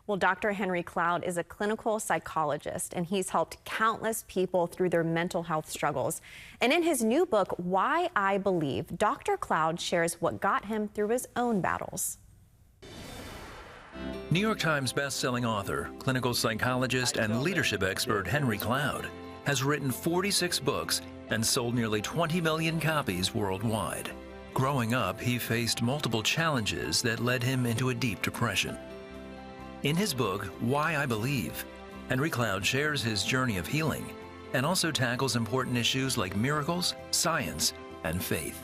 Well, Dr. Henry Cloud is a clinical psychologist, and he's helped countless people through their mental health struggles. And in his new book, Why I Believe, Dr. Cloud shares what got him through his own battles. New York Times best-selling author, clinical psychologist, and leadership expert Henry Cloud has written 46 books and sold nearly 20 million copies worldwide. Growing up, he faced multiple challenges that led him into a deep depression. In his book, Why I Believe, Henry Cloud shares his journey of healing and also tackles important issues like miracles, science, and faith.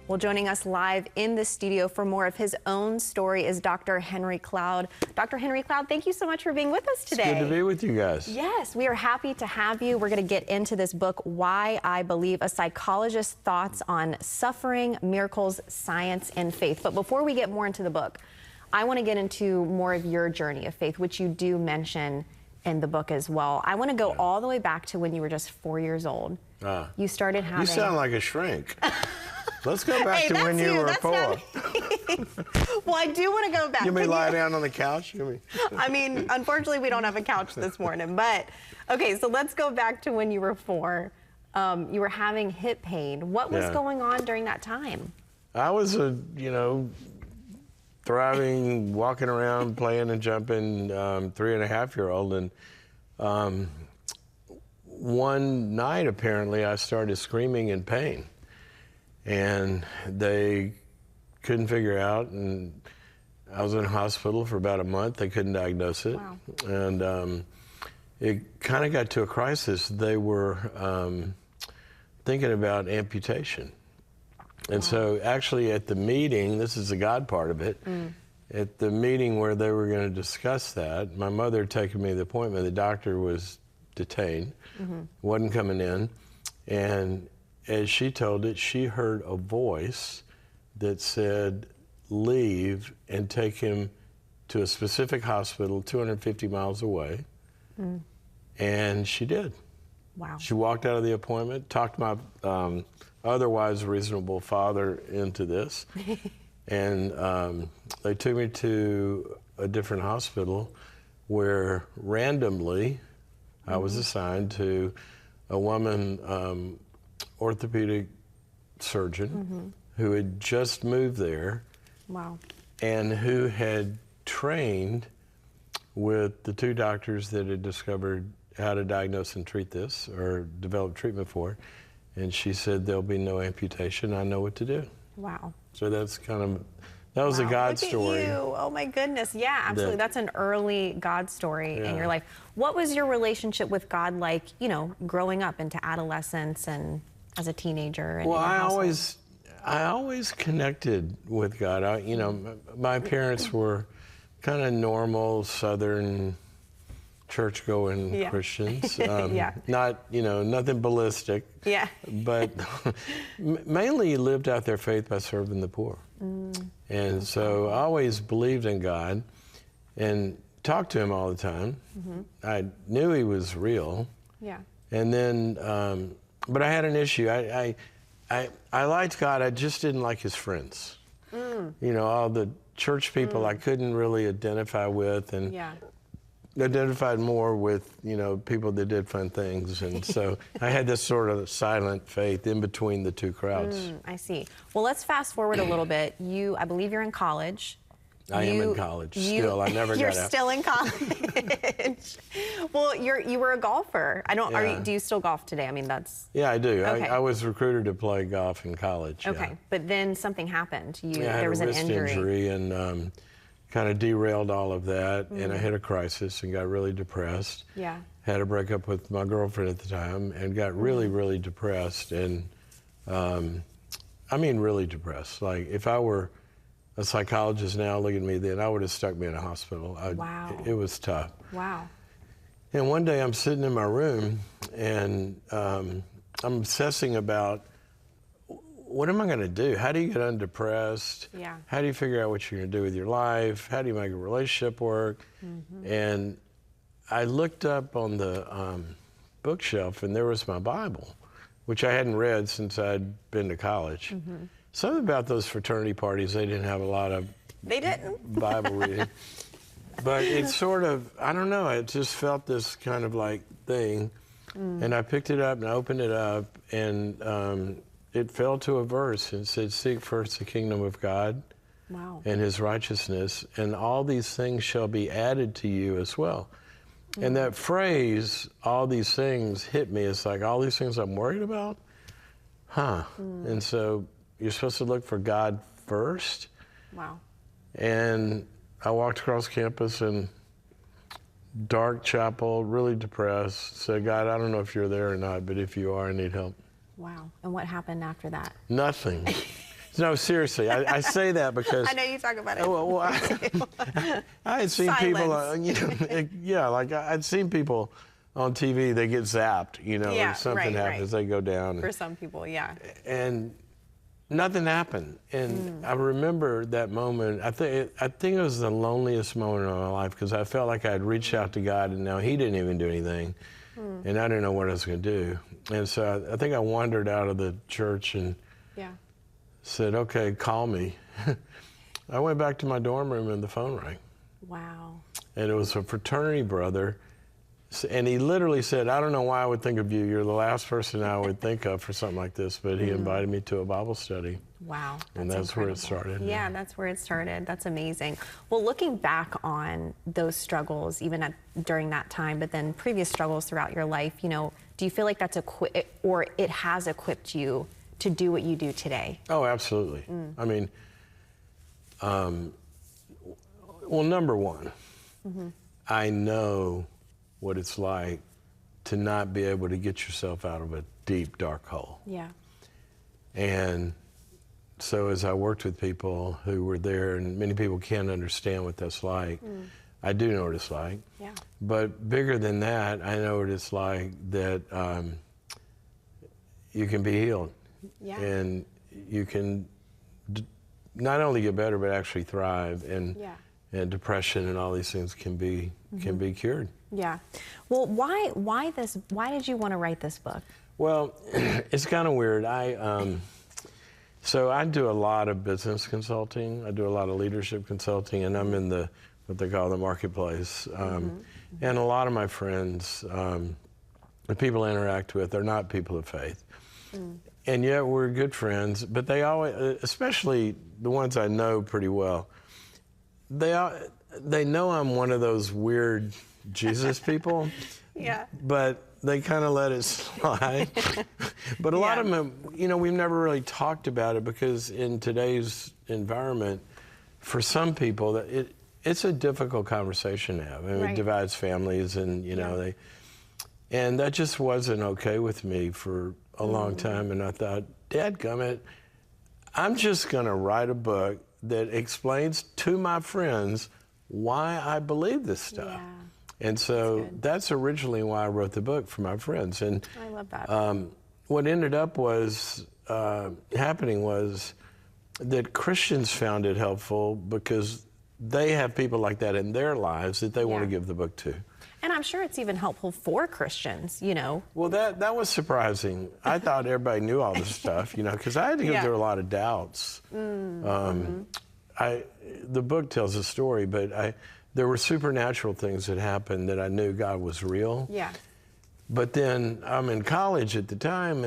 Well, joining us live in the studio for more of his own story is Dr. Henry Cloud. Dr. Henry Cloud, thank you so much for being with us today. It's good to be with you guys. Yes, we are happy to have you. We're going to get into this book, Why I Believe, a psychologist's thoughts on suffering, miracles, science, and faith. But before we get more into the book, I want to get into more of your journey of faith, which you do mention in the book as well. I want to go all the way back to when you were just 4 years old. You started having... You sound like a shrink. Let's go back to when you were 4. Well, I do want to go back. You may lie down on the couch? I mean, unfortunately, we don't have a couch this morning. But, okay, so let's go back to when you were 4. You were having hip pain. What was going on during that time? I was a, thriving, walking around, playing and jumping 3.5-year-old. And one night, apparently, I started screaming in pain. And they couldn't figure out, and I was in the hospital for about a month. They couldn't diagnose it. Wow. And it kind of got to a crisis. They were thinking about amputation. And so actually at the meeting, this is the God part of it, at the meeting where they were going to discuss that, my mother had taken me to the appointment. The doctor was detained, wasn't coming in, and as she told it, she heard a voice that said, leave and take him to a specific hospital 250 miles away. And she did. Wow. She walked out of the appointment, talked my otherwise reasonable father into this, and they took me to a different hospital where randomly I was assigned to a woman, orthopedic surgeon who had just moved there. Wow. And who had trained with the 2 doctors that had discovered how to diagnose and treat this or develop treatment for it. And she said, there'll be no amputation. I know what to do. Wow. So that's that was a God story. Look at you. Oh my goodness. Yeah, absolutely. That's an early God story in your life. What was your relationship with God like, growing up into adolescence and as a teenager? Well, I always connected with God. My parents were kind of normal Southern church-going Christians. Not, nothing ballistic. Yeah. But mainly lived out their faith by serving the poor. And so I always believed in God and talked to him all the time. I knew he was real. Yeah. And then, but I had an issue. I liked God, I just didn't like his friends. All the church people I couldn't really identify with, and identified more with, people that did fun things. And so I had this sort of silent faith in between the 2 crowds. I see. Well, let's fast forward a little bit. I believe you're in college. I am in college still. I never got out. You're still in college. Well, you were a golfer. Do you still golf today? I mean, that's... Yeah, I do. Okay. I was recruited to play golf in college. Okay, but then something happened. There was an an injury and kind of derailed all of that, and I hit a crisis and got really depressed. Yeah. Had a breakup with my girlfriend at the time and got really, really depressed. And I mean really depressed. Like if I were a psychologist now, look at me then, I would have stuck me in a hospital. Wow. It was tough. Wow. And one day I'm sitting in my room and I'm obsessing about, what am I going to do? How do you get undepressed? Yeah. How do you figure out what you're going to do with your life? How do you make a relationship work? And I looked up on the bookshelf and there was my Bible, which I hadn't read since I'd been to college. Something about those fraternity parties, they didn't have a lot of They didn't? Bible reading. But it's sort of, I don't know, it just felt this kind of like thing. And I picked it up and I opened it up, and it fell to a verse and said, "Seek first the kingdom of God Wow. and his righteousness, and all these things shall be added to you as well." And that phrase, "all these things," hit me. It's like, all these things I'm worried about? And so you're supposed to look for God first. Wow. And I walked across campus and dark chapel, really depressed. Said, "God, I don't know if you're there or not, but if you are, I need help." Wow. And what happened after that? Nothing. No, seriously. I say that because I know you talk about it. well, I had seen people, like I'd seen people on TV. They get zapped, Yeah, or something happens, they go down. For some people, yeah. And nothing happened. And I remember that moment. I think it was the loneliest moment of my life, because I felt like I had reached out to God, and now He didn't even do anything, and I didn't know what I was going to do. And so I think I wandered out of the church and said, "Okay, call me." I went back to my dorm room and the phone rang. Wow. And it was a fraternity brother. And he literally said, "I don't know why I would think of you. You're the last person I would think of for something like this." But he invited me to a Bible study. Wow. And that's where it started. Yeah, that's where it started. That's amazing. Well, looking back on those struggles, even during that time, but then previous struggles throughout your life, do you feel like that's or it has equipped you to do what you do today? Oh, absolutely. I mean, well, number one, I know what it's like to not be able to get yourself out of a deep, dark hole. Yeah. And so as I worked with people who were there, and many people can't understand what that's like, I do know what it's like. Yeah. But bigger than that, I know what it's like that you can be healed. Yeah. And you can not only get better, but actually thrive. And depression and all these things can be cured. Yeah. Well, why did you want to write this book? Well, it's kind of weird. So I do a lot of business consulting. I do a lot of leadership consulting, and I'm in what they call the marketplace. And a lot of my friends, the people I interact with, are not people of faith. And yet we're good friends, but they always, especially the ones I know pretty well, they know I'm one of those weird Jesus people. Yeah. But they kind of let it slide. But a lot of them, we've never really talked about it, because in today's environment, for some people, it's a difficult conversation to have. I mean, it divides families, and and that just wasn't okay with me for a long time. And I thought, dadgummit, I'm just going to write a book that explains to my friends why I believe this stuff. Yeah. And so that's originally why I wrote the book, for my friends. And I love that. what ended up happening was that Christians found it helpful, because they have people like that in their lives that they want to give the book to. And I'm sure it's even helpful for Christians, Well, that was surprising. I thought everybody knew all this stuff, because I had to go through a lot of doubts. The book tells a story, but there were supernatural things that happened that I knew God was real. Yeah. But then I'm in college at the time,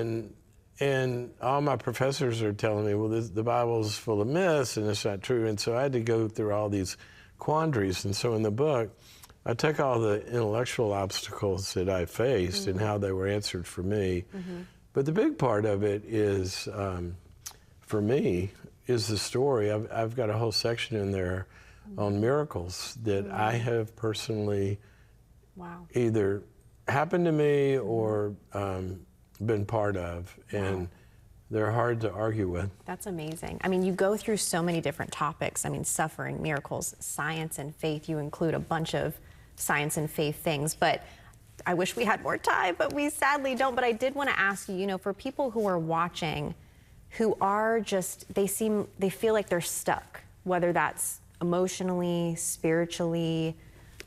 and all my professors are telling me, well, the Bible's full of myths, and it's not true. And so I had to go through all these quandaries. And so in the book, I took all the intellectual obstacles that I faced and how they were answered for me. But the big part of it is, for me, is the story. I've got a whole section in there on miracles that I have personally either happened to me or been part of. And they're hard to argue with. That's amazing. I mean, you go through so many different topics. I mean, suffering, miracles, science, and faith. You include a bunch of science and faith things, but I wish we had more time, but we sadly don't. But I did want to ask you, for people who are watching, who are they feel like they're stuck, whether that's emotionally, spiritually,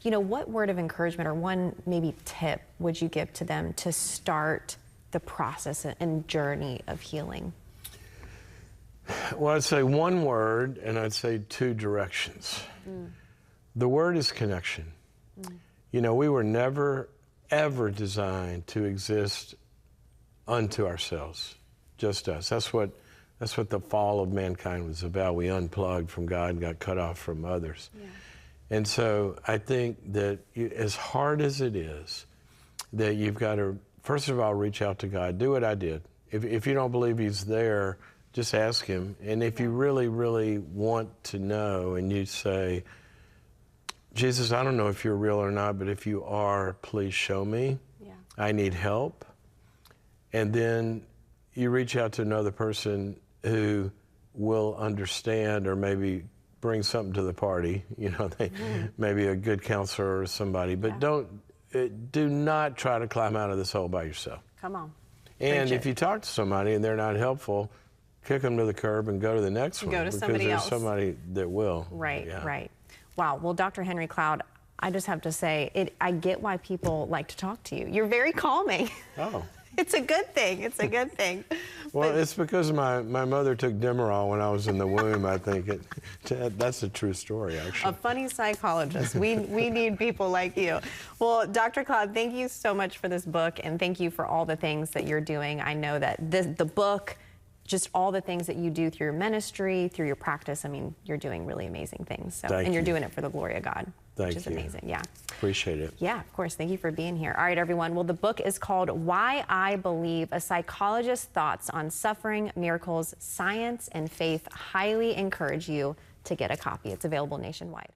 what word of encouragement or one maybe tip would you give to them to start the process and journey of healing? Well, I'd say one word, and I'd say two directions. The word is connection. You know, we were never, ever designed to exist unto ourselves, just us. That's what the fall of mankind was about. We unplugged from God and got cut off from others. Yeah. And so I think that as hard as it is, that you've got to, first of all, reach out to God. Do what I did. If you don't believe he's there, just ask him. And if you really, really want to know and you say, Jesus, I don't know if you're real or not, but if you are, please show me. Yeah. I need help. And then you reach out to another person who will understand or maybe bring something to the party. You know, maybe a good counselor or somebody. But do not try to climb out of this hole by yourself. Come on. And if you talk to somebody and they're not helpful, kick them to the curb and go to the next one. Go to somebody else. Because there's somebody that will. Right, right. Wow. Well, Dr. Henry Cloud, I just have to say, I get why people like to talk to you. You're very calming. Oh. It's a good thing. It's a good thing. Well, it's because my mother took Demerol when I was in the womb, I think. That's a true story, actually. A funny psychologist. We need people like you. Well, Dr. Cloud, thank you so much for this book, and thank you for all the things that you're doing. I know that the book, just all the things that you do through your ministry, through your practice, I mean, you're doing really amazing things. So, and you're doing it for the glory of God, which is amazing. Yeah. Appreciate it. Yeah, of course. Thank you for being here. All right, everyone. Well, the book is called Why I Believe, a Psychologist's Thoughts on Suffering, Miracles, Science, and Faith. Highly encourage you to get a copy. It's available nationwide.